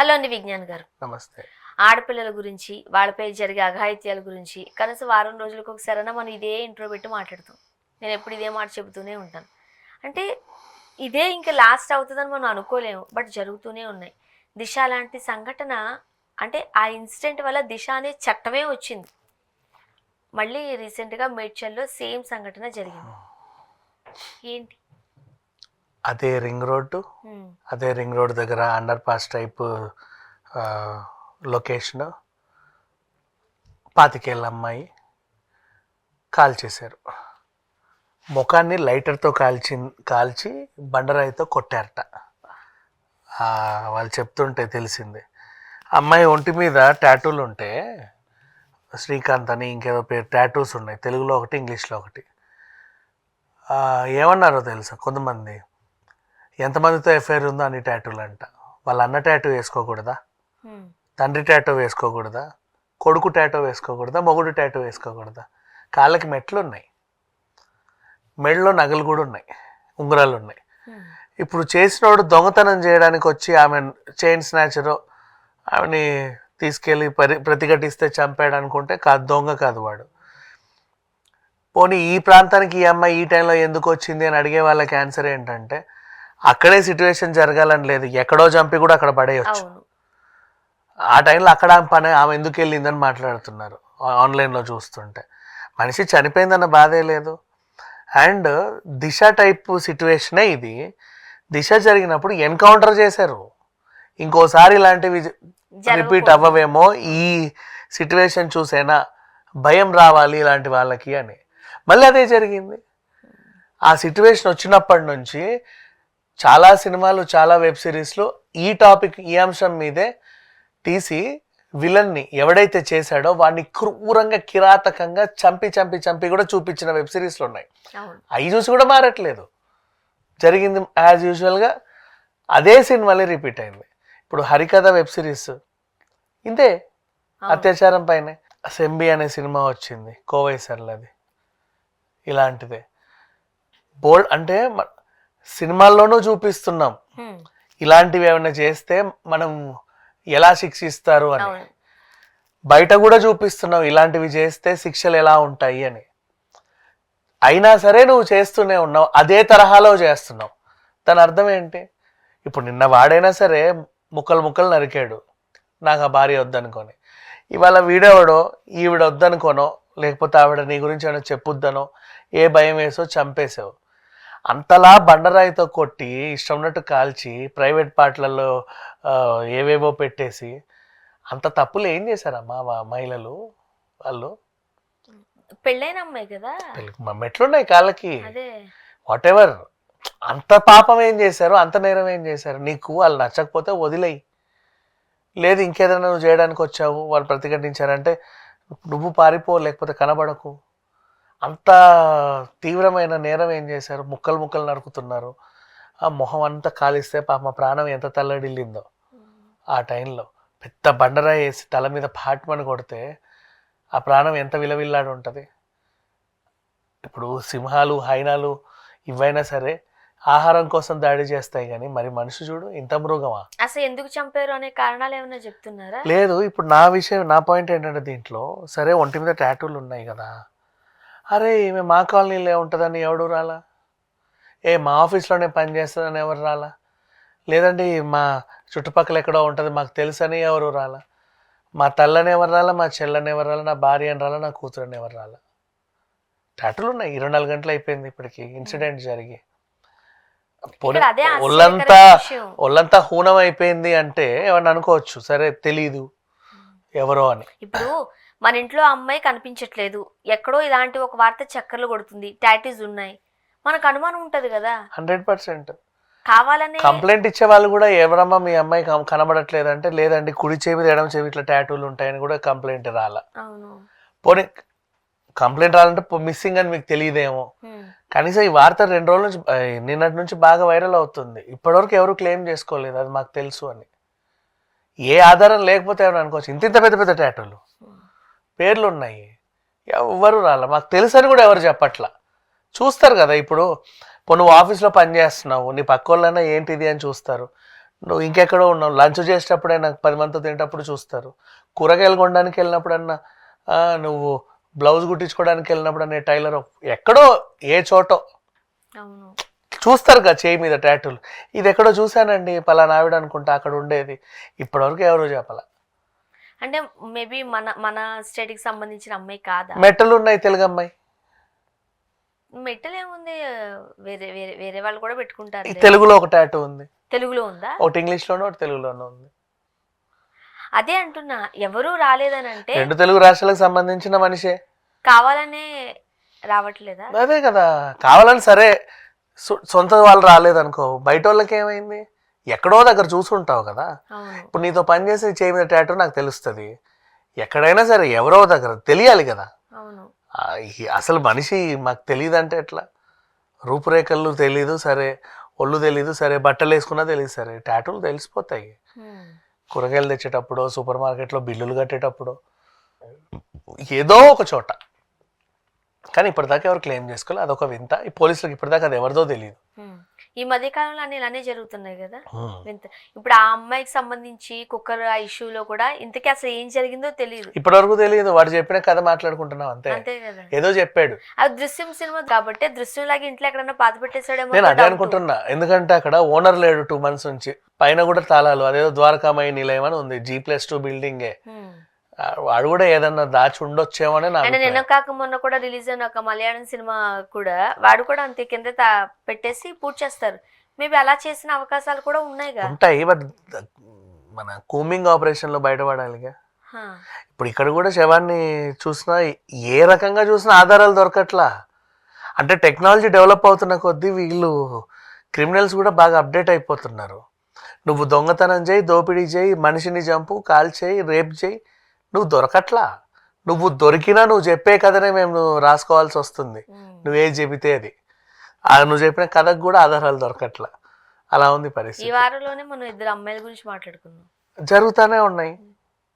Hello అండి విజ్ఞాన్ గారు. నమస్తే. ఆడపిల్లల గురించి, వాళ్ళపై జరిగే అఘాయిత్యాల గురించి కనీసం వారం రోజులకు ఒకసారైనా మనం ఇదే ఇంట్రో పెట్టి మాట్లాడుతాం. నేను ఎప్పుడు ఇదే మాట చెబుతూనే ఉంటాను. అంటే ఇదే ఇంకా లాస్ట్ అవుతుందని మనం అనుకోలేము, బట్ జరుగుతూనే ఉన్నాయి. దిశ లాంటి సంఘటన, అంటే ఆ ఇన్సిడెంట్ వల్ల దిశ అనే చట్టమే వచ్చింది. మళ్ళీ రీసెంట్గా మేడ్చల్లో సేమ్ సంఘటన జరిగింది. ఏంటి? అదే రింగ్ రోడ్ దగ్గర అండర్ పాస్ టైప్ లొకేషన్, 25 ఏళ్ళ అమ్మాయి కాల్ చేశారు. ముఖాన్ని లైటర్తో కాల్చి బండరాయితో కొట్టారట. వాళ్ళు చెప్తుంటే తెలిసింది. అమ్మాయి ఒంటి మీద టాటూలు ఉంటే, శ్రీకాంత్ అని ఇంకేదో పేరు టాటూస్ ఉన్నాయి, తెలుగులో ఒకటి ఇంగ్లీష్లో ఒకటి. ఏమన్నారో తెలుసా కొంతమంది, ఎంతమందితో ఎఫ్ఐఆర్ ఉందో అన్ని టాటూలు అంట. వాళ్ళ అన్న టాటూ వేసుకోకూడదా, తండ్రి టాటూ వేసుకోకూడదా, కొడుకు టాటూ వేసుకోకూడదా, మొగుడు టాటూ వేసుకోకూడదా? కాళ్ళకి మెట్లు ఉన్నాయి, మెడలో నగలు కూడా ఉన్నాయి, ఉంగరాలు ఉన్నాయి. ఇప్పుడు చేసినోడు దొంగతనం చేయడానికి వచ్చి ఆమె చైన్ స్నాచరు, ఆమెని తీసుకెళ్ళి ప్రతిఘటిస్తే చంపాడు అనుకుంటే కాదు, దొంగ కాదు వాడు. పోనీ ఈ ప్రాంతానికి ఈ అమ్మాయి ఈ టైంలో ఎందుకు వచ్చింది అని అడిగే వాళ్ళకి ఆన్సర్ ఏంటంటే, అక్కడే సిచ్యువేషన్ జరగాలని లేదు, ఎక్కడో చంపి కూడా అక్కడ పడేయచ్చు. ఆ టైంలో అక్కడ ఆమె ఎందుకు వెళ్ళిందని మాట్లాడుతున్నారు ఆన్లైన్లో చూస్తుంటే. మనిషి చనిపోయిందన్న బాధే లేదు. అండ్ దిశ టైప్ సిచ్యువేషనే ఇది. దిశ జరిగినప్పుడు ఎన్కౌంటర్ చేశారు. ఇంకోసారి ఇలాంటివి రిపీట్ అవ్వవేమో, ఈ సిచ్యువేషన్ చూసేనా భయం రావాలి ఇలాంటి వాళ్ళకి అని. మళ్ళీ అదే జరిగింది. ఆ సిచ్యువేషన్ వచ్చినప్పటి నుంచి చాలా సినిమాలు, చాలా వెబ్ సిరీస్లు ఈ టాపిక్, ఈ అంశం మీదే తీసి విలన్ని ఎవడైతే చేశాడో వాడిని క్రూరంగా, కిరాతకంగా చంపి కూడా చూపించిన వెబ్ సిరీస్లు ఉన్నాయి. అవి చూసి కూడా మారట్లేదు. జరిగింది యాజ్ యూజువల్గా అదే సీన్ మళ్ళీ రిపీట్ అయింది. ఇప్పుడు హరికథ వెబ్ సిరీస్ ఇంతే, అత్యాచారం పైనే. సెంబి అనే సినిమా వచ్చింది, కోవై సర్లది, ఇలాంటిదే. బోల్డ్ అంటే సినిమాల్లోనూ చూపిస్తున్నాం ఇలాంటివి ఏమైనా చేస్తే మనం ఎలా శిక్షిస్తారు అని. బయట కూడా చూపిస్తున్నావు ఇలాంటివి చేస్తే శిక్షలు ఎలా ఉంటాయి అని. అయినా సరే నువ్వు చేస్తూనే ఉన్నావు, అదే తరహాలో చేస్తున్నావు. దాని అర్థం ఏంటి? ఇప్పుడు నిన్న వాడైనా సరే ముక్కలు నరికాడు, నాకు ఆ భార్య వద్దనుకొని. ఇవాళ వీడెవడో ఈవిడ వద్దనుకోనో, లేకపోతే ఆవిడ నీ గురించి ఏమైనా చెప్పుద్దనో, ఏ భయం వేసో చంపేసావు. అంతలా బండరాయితో కొట్టి ఇష్టం ఉన్నట్టు కాల్చి ప్రైవేట్ పార్ట్లలో ఏవేవో పెట్టేసి అంత తప్పులు ఏం చేశారమ్మా మహిళలు? వాళ్ళు పెళ్ళైన అమ్మాయి కదా, మెట్లున్నాయి కాళ్ళకి, వాట్ ఎవర్. అంత పాపం ఏం చేశారు, అంత నేరం ఏం చేశారు? నీకు వాళ్ళు నచ్చకపోతే వదిలేయి, లేదు ఇంకేదైనా నువ్వు చేయడానికి వచ్చావు, వాళ్ళు ప్రతిఘటించారంటే నువ్వు పారిపో, లేకపోతే కనబడకు. అంత తీవ్రమైన నేరం ఏం చేశారు? ముక్కలు నరుకుతున్నారు, ఆ మొహం అంతా కాలిస్తే పాప ప్రాణం ఎంత తల్లడిల్లిందో. ఆ టైంలో పెద్ద బండరాయి వేసి తల మీద పాట్మని కొడితే ఆ ప్రాణం ఎంత విలవిల్లాడి ఉంటుంది. ఇప్పుడు సింహాలు, హైనాలు ఇవైనా సరే ఆహారం కోసం దాడి చేస్తాయి, కానీ మరి మనిషి చూడు ఇంత మృగమా? అసలు ఎందుకు చంపారు అనే కారణాలు ఏమైనా చెప్తున్నారా? లేదు. ఇప్పుడు నా పాయింట్ ఏంటంటే, దీంట్లో సరే ఒంటి మీద టాటూలు ఉన్నాయి కదా, అరే ఈమె మా కాలనీలో ఉంటుందని ఎవడు రాలా? మా ఆఫీస్లోనే పని చేస్తుందని ఎవరు రాలా? లేదండి మా చుట్టుపక్కల ఎక్కడో ఉంటుంది మాకు తెలుసని ఎవరు రాలా? మా తల్లని ఎవరు రాలా, మా చెల్లని ఎవరు రాలా, నా భార్య అని రాలా, నా కూతురని ఎవరు రాలా? టాటూలు ఉన్నాయి. 24 గంటలు అయిపోయింది ఇప్పటికి ఇన్సిడెంట్ జరిగి. ఒళ్ళంతా హూనం అయిపోయింది అంటే ఏమన్నా అనుకోవచ్చు, సరే తెలీదు ఎవరో అని. ఇప్పుడు మన ఇంట్లో అమ్మాయి కనిపించట్లేదు, ఎక్కడో ఇలాంటి ఒక వార్త చక్కర్లు కొడుతుంది, టాటూస్ ఉన్నాయి, మనకు అనుమానం ఉంటది కదా. 100% కావాలని కంప్లైంట్ ఇచ్చే వాళ్ళు కూడా, ఎవరమ్మా మీ అమ్మాయి కనబడట్లేదు అంటే, లేదండి కుడి చెవి ఎడమ చెవి ఇట్లా టాటూలు ఉంటాయని కూడా కంప్లైంట్ రాలా. పోనీ కంప్లైంట్ రాలంటే మిస్సింగ్ అని మీకు తెలియదేమో. కనీసం ఈ వార్త 2 రోజుల నుంచి, నిన్నటి నుంచి బాగా వైరల్ అవుతుంది. ఇప్పటివరకు ఎవరు క్లెయిమ్ చేసుకోలేదు అది మాకు తెలుసు అని. ఏ ఆధారం లేకపోతే ఏమైనా అనుకోవచ్చు. ఇంత పెద్ద టాటూలు, పేర్లు ఉన్నాయి, ఎవరు రాలా, మాకు తెలుసు అని కూడా ఎవరు చెప్పట్లా. చూస్తారు కదా. ఇప్పుడు నువ్వు ఆఫీస్లో పని చేస్తున్నావు, నీ పక్క వాళ్ళైనా ఏంటిది అని చూస్తారు. నువ్వు ఇంకెక్కడో ఉన్నావు, లంచ్ చేసేటప్పుడైనా 10 మందితో తినేటప్పుడు చూస్తారు, కూరగాయలు కొనడానికి వెళ్ళినప్పుడన్నా నువ్వు బ్లౌజ్ కుట్టించుకోవడానికి వెళ్ళినప్పుడన్నా టైలర్ ఎక్కడో ఏ చోటో అవును. చూస్తారు కదా చేయి మీద టాటూలు. ఇది ఎక్కడో చూశానండి పలానా ఆవిడ అనుకుంటా అక్కడ ఉండేది, ఇప్పటివరకు ఎవరో చెప్పాల. అంటే మేబీ మన మన స్టేట్కి సంబంధించిన అమ్మాయి కాదా? మెట్టలు ఉన్నాయి తెలుగు అమ్మాయి. మెట్టలు ఏముంది, వేరే వేరే వేరే వాళ్ళు కూడా పెట్టుకుంటారు. తెలుగులో ఒక టాటూ ఉంది. తెలుగులో ఉందా? ఒకటి ఇంగ్లీష్లోనూ ఒకటి తెలుగులోనూ ఉంది. అదే అంటున్నా, ఎవరు రాలేదని అంటే 2 తెలుగు రాష్ట్రాలకు సంబంధించిన మనిషే. కావాలనే రావట్లేదా? అదే కదా, కావాలని సరే సొంత వాళ్ళు రాలేదనుకో, బయట వాళ్ళకి ఏమైంది, ఎక్కడో దగ్గర చూసుంటావు కదా. అవును. ఇప్పుడు నీతో పని చేసి చేయి మీద టాటూ నాకు తెలుస్తుంది, ఎక్కడైనా సరే ఎవరో దగ్గర తెలియాలి కదా. అవును. అసలు మనిషి మాకు తెలియదు అంటే ఎట్లా? రూపురేఖలు తెలీదు సరే, ఒళ్ళు తెలీదు సరే, బట్టలు వేసుకున్నా తెలియదు సరే, టాటూలు తెలిసిపోతాయి. కూరగాయలు తెచ్చేటప్పుడు, సూపర్ మార్కెట్లో బిల్లులు కట్టేటప్పుడు, ఏదో ఒక చోట. కానీ ఇప్పటిదాకా ఎవరు క్లెయిమ్ చేసుకోవాలి, అదొక వింత. ఈ పోలీసులకు ఇప్పటిదాకా అది ఎవరిదో తెలియదు. ఈ మధ్య కాలంలో అన్ని ఇలానే జరుగుతున్నాయి కదా వింత. ఇప్పుడు ఆ అమ్మాయికి సంబంధించి కుక్కర్ ఆ ఇష్యూలో కూడా ఇంతకీ అసలు ఏం జరిగిందో తెలియదు, ఇప్పటివరకు తెలియదు. వాడు చెప్పిన కథ మాట్లాడుకుంటున్నాం అంతే. అంతే కదా. ఏదో చెప్పాడు. అది దృశ్యం సినిమా కాబట్టి దృశ్యం లాగా ఇంట్లో ఎక్కడన్నా పాత పెట్టేసాడేమో. నేను అదే అనుకుంటున్నా, ఎందుకంటే అక్కడ ఓనర్ లేడు 2 months నుంచి, పైన కూడా తాళాలు, అదేదో ద్వారకామయ్య నిలయం అని ఉంది, G+2 బిల్డింగే. వాడు కూడా ఏదన్నా దాచి ఉండొచ్చేమో అని నాకు. నిన్న కాక మొన్న కూడా రిలీజ్ అయిన ఒక మలయాళం సినిమా కూడా వాడు కూడా అంతే కింద పెట్టేసి పూర్తి చేస్తారు. మేబీ అలా చేసిన అవకాశాలు కూడా ఉంటాయి. బట్ మన కూమింగ్ ఆపరేషన్ లో బయటపడాలిగా. ఇప్పుడు ఇక్కడ కూడా శవాన్ని చూసినా ఏ రకంగా చూసినా ఆధారాలు దొరకట్లా. అంటే టెక్నాలజీ డెవలప్ అవుతున్న కొద్దీ వీళ్ళు క్రిమినల్స్ కూడా బాగా అప్డేట్ అయిపోతున్నారు. నువ్వు దొంగతనం చేయి, దోపిడీ చేయి, మనిషిని చంపు, కాల్ చేయి, రేప్ చేయి, నువ్వు దొరకట్లా. నువ్వు దొరికినా నువ్వు చెప్పే కథనే మేము రాసుకోవాల్సి వస్తుంది, నువ్వేది చెబితే అది. నువ్వు చెప్పిన కథకు కూడా ఆధారాలు దొరకట్లా. అలా ఉంది పరిస్థితి. ఈ వారంలోనే మనం 2 అమ్మాయిల గురించి మాట్లాడుకున్నాం. జరుగుతానే ఉన్నాయి,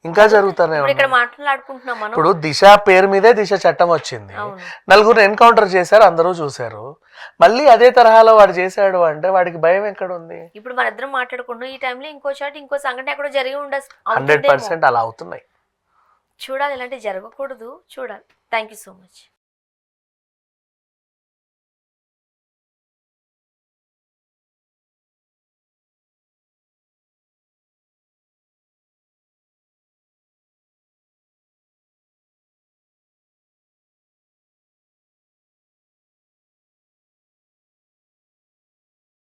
ఇంకా జరుగుతానే ఉన్నాయి. ఇక్కడ మాట్లాడుకుంటున్నాం మనం. ఇప్పుడు దిశ పేరు మీదే దిశ చట్టం వచ్చింది, 4 ఎన్కౌంటర్ చేశారు, అందరూ చూశారు. మళ్ళీ అదే తరహాలో వాడు చేశాడు అంటే వాడికి భయం ఎక్కడ ఉంది? ఇప్పుడు మన ఇద్దరం మాట్లాడుకుంటున్నాం, ఈ టైంలో ఇంకో చోట ఇంకో సంఘటన ఎక్కడో జరిగి 100% అలా అవుతున్నాయి. చూడాలి, ఇలాంటివి జరగకూడదు, చూడాలి. Thank you so much.